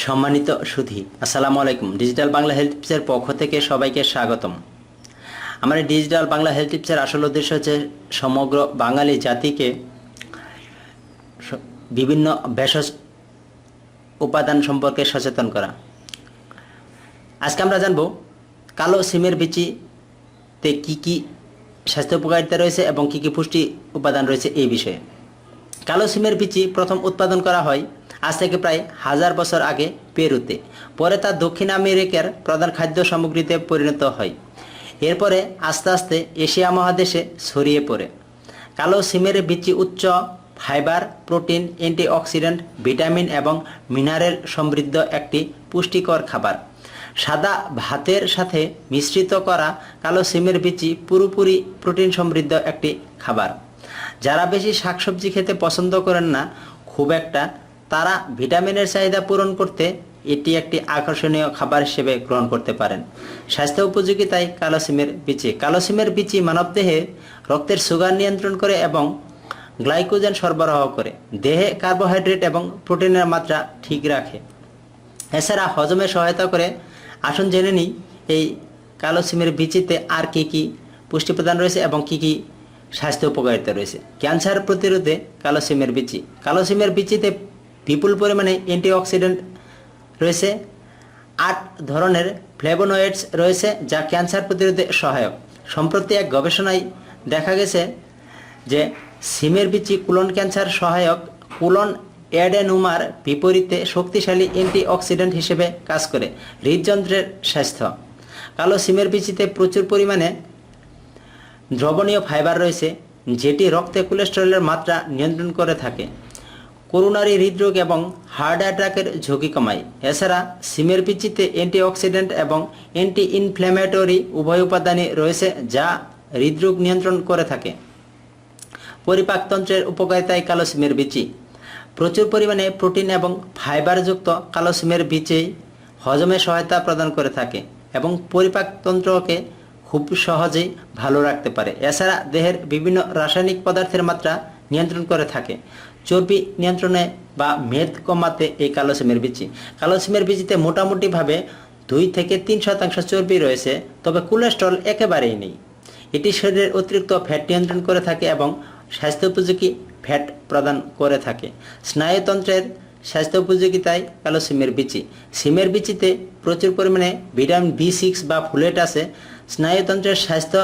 সম্মানিত সুধী, আসসালামু আলাইকুম। ডিজিটাল বাংলা হেলথ টিপসের পক্ষ থেকে সবাইকে স্বাগতম। আমার এই ডিজিটাল বাংলা হেলথ টিপসের আসল উদ্দেশ্য হচ্ছে সমগ্র বাঙালি জাতিকে বিভিন্ন ভেষজ উপাদান সম্পর্কে সচেতন করা। আজকে আমরা জানব কালো সিমের বিচিতে কি কি স্বাস্থ্য উপকারিতা রয়েছে এবং কি কি পুষ্টি উপাদান রয়েছে এই বিষয়ে। কালো সিমের বিচি প্রথম উৎপাদন করা হয় আজ থেকে প্রায় 1000 বছর আগে পেরুতে। পরে তা দক্ষিণ আমেরিকার প্রধান খাদ্য সামগ্রীতে পরিণত হয়। এরপরে আস্তে আস্তে এশিয়া মহাদেশে ছড়িয়ে পড়ে। কালো সিমের বিচি উচ্চ ফাইবার, প্রোটিন, অ্যান্টিঅক্সিডেন্ট, ভিটামিন এবং মিনারেল সমৃদ্ধ একটি পুষ্টিকর খাবার। সাদা ভাতের সাথে মিশ্রিত করা কালো সিমের বিচি পুরোপুরি প্রোটিন সমৃদ্ধ একটি খাবার। যারা বেশি শাকসবজি খেতে পছন্দ করেন না খুব একটা, তারা ভিটামিনের চাহিদা পূরণ করতে এটি একটি আকর্ষণীয় খাবার হিসেবে গ্রহণ করতে পারেন। স্বাস্থ্য উপযোগিতায় কালো সিমের বিচি। কালো সিমের বিচি মানবদেহে রক্তের সুগার নিয়ন্ত্রণ করে এবং গ্লাইকোজেন সরবরাহ করে। দেহে কার্বোহাইড্রেট এবং প্রোটিনের মাত্রা ঠিক রাখে। এছাড়া হজমে সহায়তা করে। আসুন জেনে নিই এই কালো সিমের বিচিতে আর কি কি পুষ্টি প্রদান রয়েছে এবং কি কি স্বাস্থ্য উপকারিতা রয়েছে। ক্যান্সার প্রতিরোধে কালো সিমের বিচি। কালো সিমের বিচিতে বিপুল পরিমাণে অ্যান্টিঅক্সিডেন্ট রয়েছে। 8 ধরনের ফ্লেভোনয়েডস রয়েছে যা ক্যান্সার প্রতিরোধে সহায়ক। সম্প্রতি এক গবেষণায় দেখা গেছে যে সিমের বিচি কোলন ক্যান্সার সহায়ক। কোলন অ্যাডেনোমার বিপরীতে শক্তিশালী অ্যান্টিঅক্সিডেন্ট হিসেবে কাজ করে। হৃদযন্ত্রের স্বাস্থ্য। কালো সিমের বিচিতে প্রচুর পরিমাণে দ্রবণীয় ফাইবার রয়েছে যেটি রক্তে কোলেস্টেরলের মাত্রা নিয়ন্ত্রণ করে থাকে। করোনারি হৃদরোগ এবং হার্ট অ্যাটাকের ঝুঁকি কমায়। এছাড়া সিমের বিচিতে অ্যান্টিঅক্সিডেন্ট এবং অ্যান্টি ইনফ্ল্যামেটরি উভয় উপাদানই রয়েছে যা হৃদরোগ নিয়ন্ত্রণ করে থাকে। পরিপাকতন্ত্রের উপকারিতায় কালো সিমের বিচি। প্রচুর পরিমাণে প্রোটিন এবং ফাইবারযুক্ত কালো সিমের বিচি হজমে সহায়তা প্রদান করে থাকে এবং পরিপাকতন্ত্রকে খুব সহজেই ভালো রাখতে পারে। এছাড়া দেহের বিভিন্ন রাসায়নিক পদার্থের মাত্রা নিয়ন্ত্রণ করে থাকে। চর্বি নিয়ন্ত্রণে বা মেদ কমাতে এই কালো সিমের বিচি। কালো সিমের বিচিতে মোটামুটিভাবে 2 থেকে 3% চর্বি রয়েছে, তবে কোলেস্টেরল একেবারেই নেই। এটি শরীরের অতিরিক্ত ফ্যাট নিয়ন্ত্রণ করে থাকে এবং স্বাস্থ্য উপযোগী ফ্যাট প্রদান করে থাকে। স্নায়ুতন্ত্রের স্বাস্থ্য উপযোগিতায় কালো সিমের বিচি। সিমের বিচিতে প্রচুর পরিমাণে ভিটামিন B6 বা ফোলেট আছে। স্নায়ুতন্ত্রের স্বাস্থ্য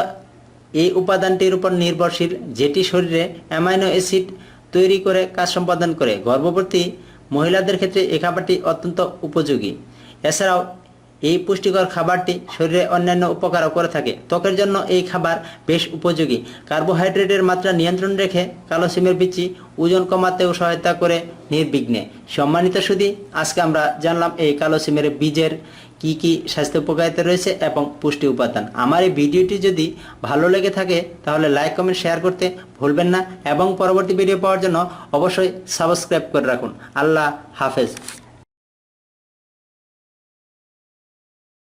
এই উপাদানটির উপর নির্ভরশীল, যেটি শরীরে অ্যামাইনো অ্যাসিড তৈরি করে কাজ সম্পাদন করে। গর্ভবতী মহিলাদের ক্ষেত্রে এই খাবারটি অত্যন্ত উপযোগী। এছাড়াও এই পুষ্টিকর খাবারটি শরীরে অন্যান্য উপকারও করে থাকে। ত্বকের জন্য এই খাবার বেশ উপযোগী। কার্বোহাইড্রেটের মাত্রা নিয়ন্ত্রণ রেখে কালো সিমের বিচি ওজন কমাতেও সহায়তা করে নির্বিঘ্নে। সম্মানিত সুধী, আজকে আমরা জানলাম এই কালো সিমের বীজের কি কি স্বাস্থ্য উপকারিতা রয়েছে এবং পুষ্টি উপাদান। আমার এই ভিডিওটি যদি ভালো লেগে থাকে তাহলে লাইক, কমেন্ট, শেয়ার করতে ভুলবেন না এবং পরবর্তী ভিডিও পাওয়ার জন্য অবশ্যই সাবস্ক্রাইব করে রাখুন। আল্লাহ হাফেজ।